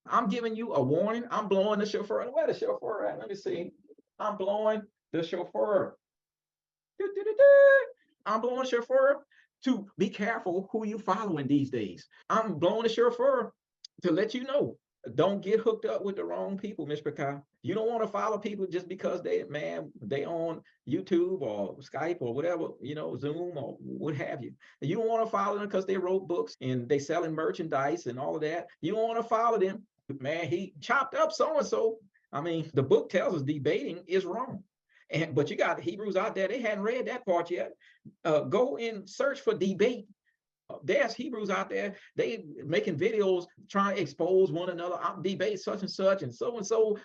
I'm giving you a warning. I'm blowing the shofar. Where the shofar at? Let me see. I'm blowing the shofar. I'm blowing the shofar to be careful who you following these days. I'm blowing the shofar to let you know, don't get hooked up with the wrong people, Mr. Kyle. You don't want to follow people just because they on YouTube or Skype or whatever, Zoom or what have you. You don't want to follow them because they wrote books and they selling merchandise and all of that. You don't want to follow them. Man, he chopped up so-and-so. I mean, the book tells us debating is wrong. But you got the Hebrews out there, they hadn't read that part yet. Go and search for debate. There's Hebrews out there, they making videos trying to expose one another. I'm debate such and such and so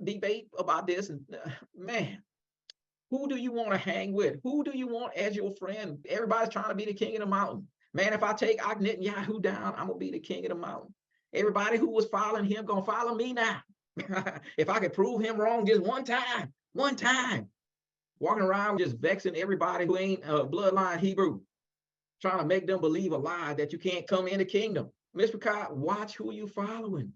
debate about this. And man, who do you want to hang with? Who do you want as your friend? Everybody's trying to be the king of the mountain. Man, if I take Netanyahu down, I'm gonna be the king of the mountain. Everybody who was following him gonna follow me now. If I could prove him wrong just one time, walking around just vexing everybody who ain't bloodline Hebrew, trying to make them believe a lie that you can't come in the kingdom. Mr. Kyle, watch who you following.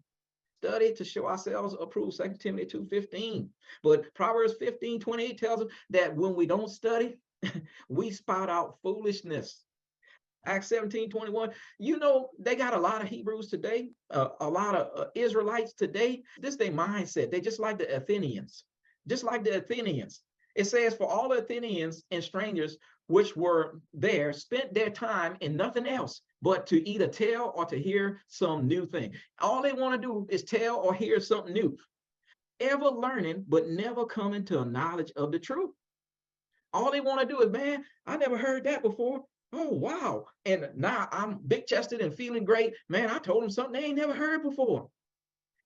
Study to show ourselves approved, 2 Timothy 2:15. But Proverbs 15:28 tells us that when we don't study, we spout out foolishness. Acts 17:21. You know, they got a lot of Hebrews today, a lot of Israelites today. This their mindset. They just like the Athenians, just like the Athenians. It says, for all the Athenians and strangers which were there spent their time in nothing else but to either tell or to hear some new thing. All they want to do is tell or hear something new, ever learning, but never coming to a knowledge of the truth. All they want to do is, man, I never heard that before. Oh, wow. And now I'm big chested and feeling great. Man, I told them something they ain't never heard before.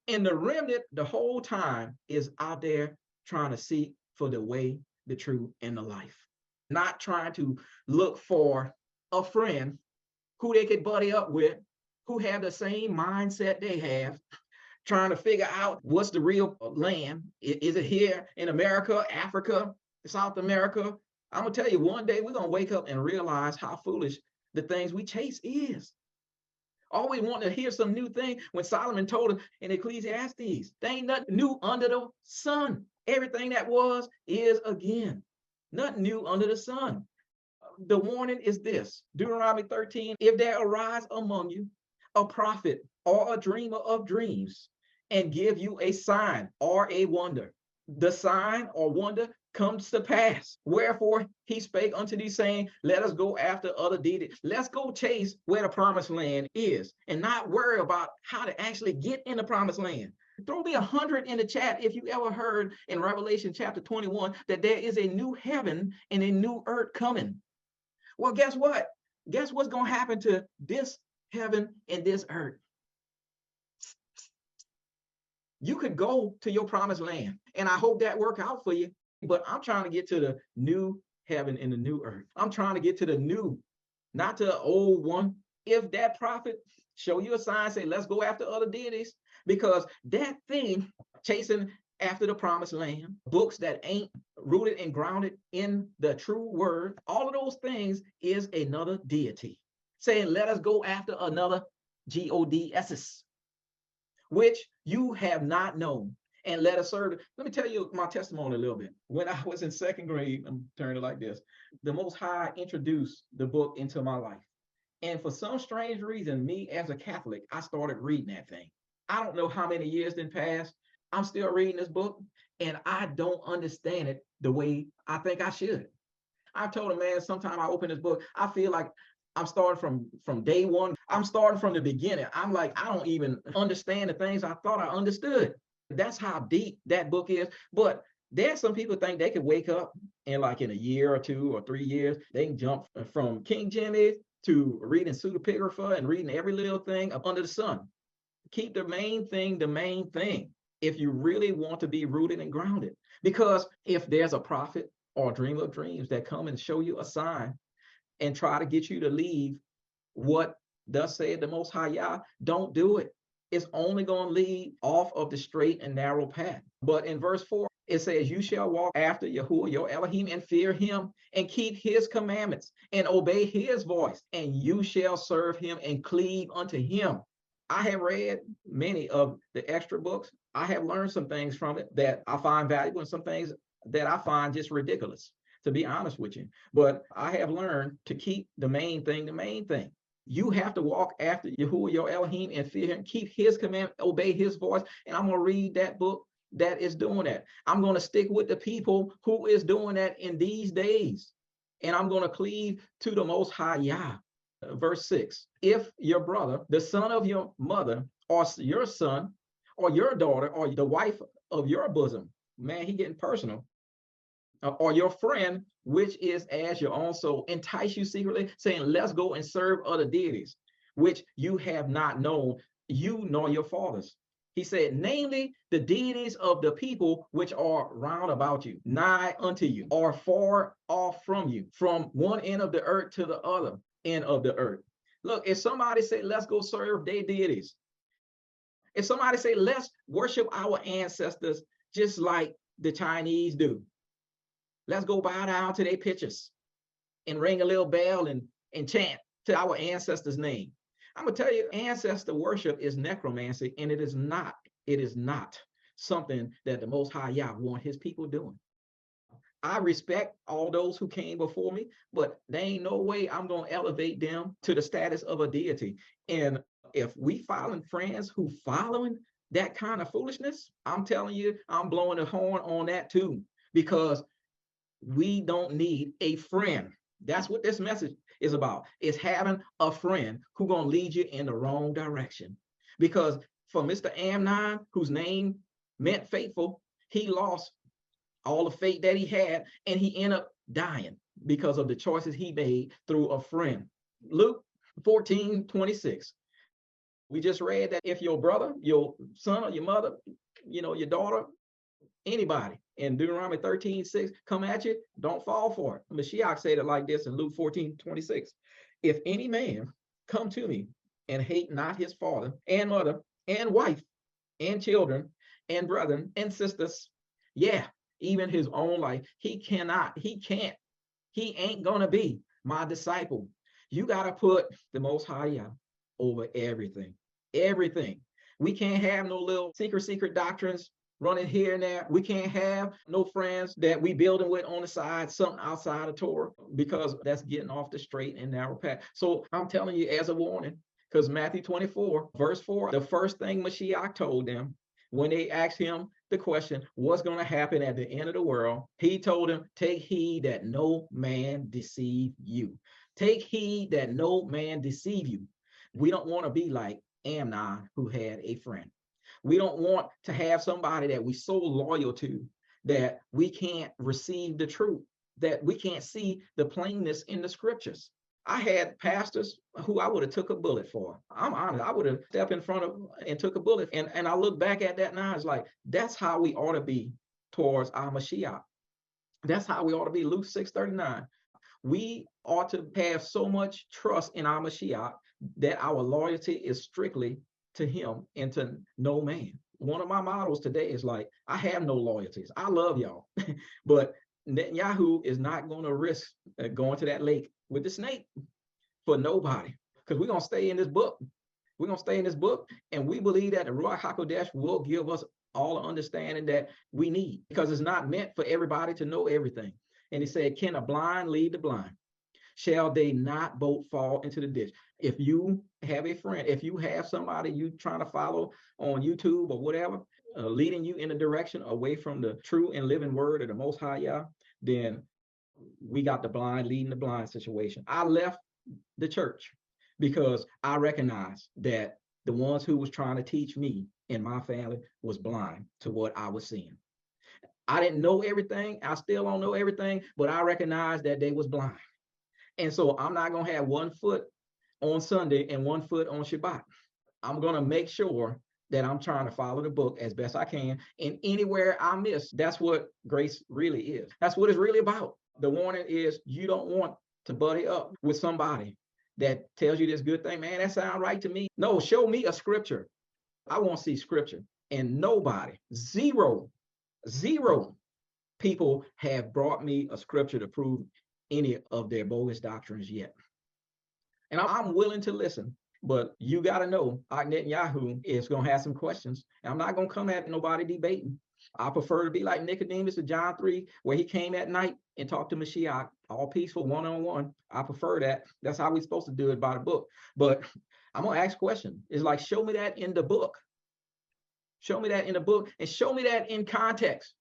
And the remnant the whole time is out there trying to seek for the way, the truth, and the life. Not trying to look for a friend who they could buddy up with, who have the same mindset they have, trying to figure out what's the real land. Is it here in America, Africa, South America? I'm gonna tell you, one day we're gonna wake up and realize how foolish the things we chase is. Always want to hear some new thing when Solomon told us in Ecclesiastes, there ain't nothing new under the sun. Everything that was is again. Nothing new under the sun. The warning is this: Deuteronomy 13, if there arise among you a prophet or a dreamer of dreams, and give you a sign or a wonder, the sign or wonder comes to pass. Wherefore he spake unto thee, saying, let us go after other deities. Let's go chase where the promised land is and not worry about how to actually get in the promised land. Throw me 100 in the chat if you ever heard in Revelation chapter 21 that there is a new heaven and a new earth coming. Well, guess what? Guess what's going to happen to this heaven and this earth? You could go to your promised land, and I hope that work out for you. But I'm trying to get to the new heaven and the new earth. I'm trying to get to the new, not to the old one. If that prophet show you a sign, say, let's go after other deities, because that thing chasing after the promised land, books that ain't rooted and grounded in the true word, all of those things is another deity. Saying, let us go after another gods, which you have not known, and let us serve. Let me tell you my testimony a little bit. When I was in second grade, I'm turning it like this, the Most High introduced the book into my life. And for some strange reason, me as a Catholic, I started reading that thing. I don't know how many years then passed. I'm still reading this book, and I don't understand it the way I think I should. I've told him, man, sometimes I open this book, I feel like I'm starting from day one. I'm starting from the beginning. I'm like, I don't even understand the things I thought I understood. That's how deep that book is. But there's some people think they could wake up and like in a year or 2 or 3 years, they can jump from King James to reading pseudepigrapha and reading every little thing up under the sun. Keep the main thing the main thing if you really want to be rooted and grounded. Because if there's a prophet or a dreamer of dreams that come and show you a sign and try to get you to leave what thus said the Most High Yah, don't do it. It's only going to lead off of the straight and narrow path. But in verse 4, it says, you shall walk after Yahuwah, your Elohim, and fear him, and keep his commandments, and obey his voice, and you shall serve him and cleave unto him. I have read many of the extra books. I have learned some things from it that I find valuable, and some things that I find just ridiculous, to be honest with you. But I have learned to keep the main thing the main thing. You have to walk after Yahuwah, your Elohim, and fear him, keep his command, obey his voice. And I'm going to read that book that is doing that. I'm going to stick with the people who is doing that in these days. And I'm going to cleave to the Most High Yah. Verse 6, if your brother, the son of your mother, or your son, or your daughter, or the wife of your bosom, man, he getting personal, or your friend, which is as your own soul, entice you secretly, saying, let's go and serve other deities, which you have not known, you nor your fathers. He said, namely, the deities of the people which are round about you, nigh unto you, or far off from you, from one end of the earth to the other end of the earth. Look, if somebody say, let's go serve their deities, if somebody say, let's worship our ancestors just like the Chinese do, let's go bow down to their pictures and ring a little bell and chant to our ancestors' name. I'm gonna tell you, ancestor worship is necromancy, and it is not something that the Most High Yah want his people doing. I respect all those who came before me, but there ain't no way I'm going to elevate them to the status of a deity. And if we following friends who following that kind of foolishness, I'm telling you, I'm blowing the horn on that too, because we don't need a friend. That's what this message is about. It's having a friend who gonna lead you in the wrong direction. Because for Mr. Amnon, whose name meant faithful, he lost all the faith that he had, and he ended up dying because of the choices he made through a friend. Luke 14:26. We just read that if your brother, your son, or your mother, your daughter, anybody in Deuteronomy 13:6 come at you, don't fall for it. Mashiach said it like this in Luke 14:26. If any man come to me and hate not his father and mother and wife and children and brethren and sisters, yeah, even his own life, he cannot, he can't, he ain't gonna be my disciple. You gotta put the Most High over everything. Everything. We can't have no little secret doctrines running here and there. We can't have no friends that we building with on the side, something outside of Torah, because that's getting off the straight and narrow path. So I'm telling you as a warning, because Matthew 24, verse 4, the first thing Mashiach told them when they asked him the question, what's going to happen at the end of the world? He told them, take heed that no man deceive you. Take heed that no man deceive you. We don't want to be like Amnon, who had a friend. We don't want to have somebody that we so loyal to that we can't receive the truth, that we can't see the plainness in the scriptures. I had pastors who I would have took a bullet for. I'm honest. I would have stepped in front of and took a bullet. And I look back at that now, it's like, that's how we ought to be towards our Mashiach. That's how we ought to be. Luke 6:39. We ought to have so much trust in our Mashiach that our loyalty is strictly to him and to no man. One of my models today is like, I have no loyalties. I love y'all. But Netanyahu is not going to risk going to that lake with the snake for nobody, because we're going to stay in this book. We're going to stay in this book, and we believe that the Ruach HaKodesh will give us all the understanding that we need, because it's not meant for everybody to know everything. And he said, can a blind lead the blind? Shall they not both fall into the ditch? If you have a friend, if you have somebody you trying to follow on YouTube or whatever, leading you in a direction away from the true and living word of the Most High Yah, then we got the blind leading the blind situation. I left the church because I recognized that the ones who was trying to teach me and my family was blind to what I was seeing. I didn't know everything. I still don't know everything, but I recognized that they was blind. And so I'm not going to have one foot on Sunday and one foot on Shabbat. I'm going to make sure that I'm trying to follow the book as best I can. And anywhere I miss, that's what grace really is. That's what it's really about. The warning is, you don't want to buddy up with somebody that tells you this good thing. Man, that sounds right to me. No, show me a scripture. I want to see scripture. And nobody, zero people have brought me a scripture to prove any of their bogus doctrines yet. And I'm willing to listen, but you got to know, Netanyahu is going to have some questions. And I'm not going to come at nobody debating. I prefer to be like Nicodemus in John 3, where he came at night and talked to Mashiach, all peaceful, one-on-one. I prefer that. That's how we're supposed to do it by the book. But I'm going to ask questions. It's like, show me that in the book. Show me that in the book, and show me that in context.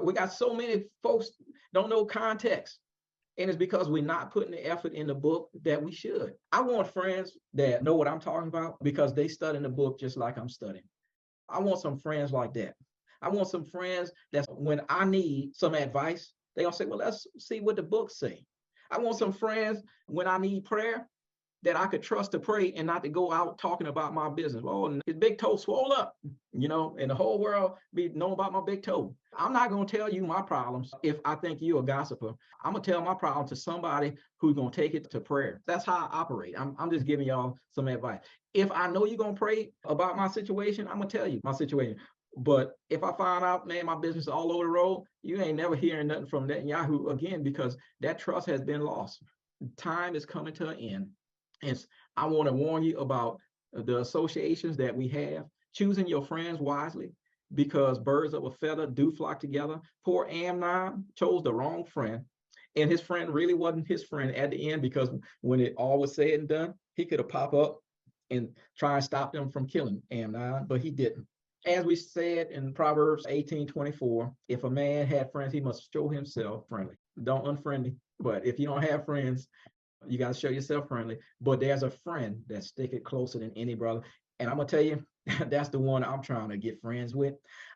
We got so many folks don't know context. And it's because we're not putting the effort in the book that we should. I want friends that know what I'm talking about because they study the book just like I'm studying. I want some friends like that. I want some friends that when I need some advice, they're going to say, well, let's see what the books say. I want some friends when I need prayer that I could trust to pray and not to go out talking about my business. Oh, his big toe swole up, and the whole world be knowing about my big toe. I'm not going to tell you my problems if I think you're a gossiper. I'm going to tell my problem to somebody who's going to take it to prayer. That's how I operate. I'm just giving y'all some advice. If I know you're going to pray about my situation, I'm going to tell you my situation. But if I find out, man, my business is all over the road, you ain't never hearing nothing from Netanyahu again, because that trust has been lost. Time is coming to an end. And I want to warn you about the associations that we have, choosing your friends wisely. because birds of a feather do flock together. Poor Amnon chose the wrong friend, and his friend really wasn't his friend at the end, because when it all was said and done, he could have popped up and try and stop them from killing Amnon, but he didn't. As we said in Proverbs 18:24, if a man had friends, he must show himself friendly. Don't unfriendly. But if you don't have friends, you got to show yourself friendly. But there's a friend that stick it closer than any brother. And I'm going to tell you, that's the one I'm trying to get friends with.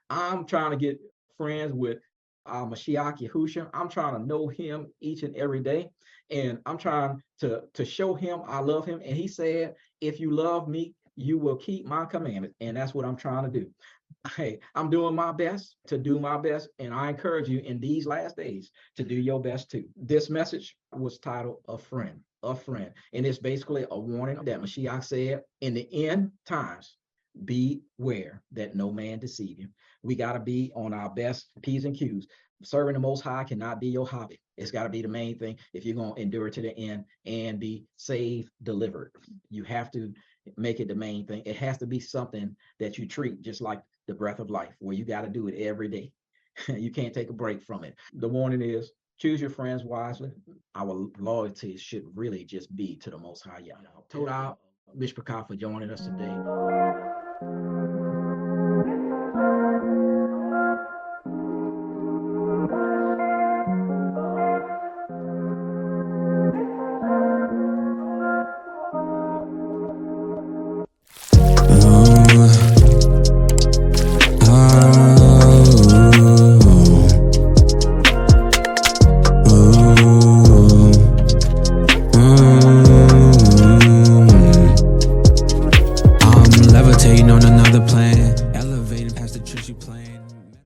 I'm trying to get friends with Mashiach Yahusha. I'm trying to know him each and every day. And I'm trying to show him I love him. And he said, if you love me, you will keep my commandments. And that's what I'm trying to do. Hey, I'm doing my best to do my best. And I encourage you in these last days to do your best too. This message was titled A Friend, a Friend. And it's basically a warning that Mashiach said in the end times, beware that no man deceive you. We got to be on our best P's and Q's. Serving the Most High cannot be your hobby. It's got to be the main thing if you're going to endure to the end and be saved, delivered. You have to make it the main thing. It has to be something that you treat just like the breath of life, where you got to do it every day. You can't take a break from it. The warning is, choose your friends wisely. Our loyalty should really just be to the Most High Yahweh. Toda Mishpachah for joining us today. I'm levitating on another plane.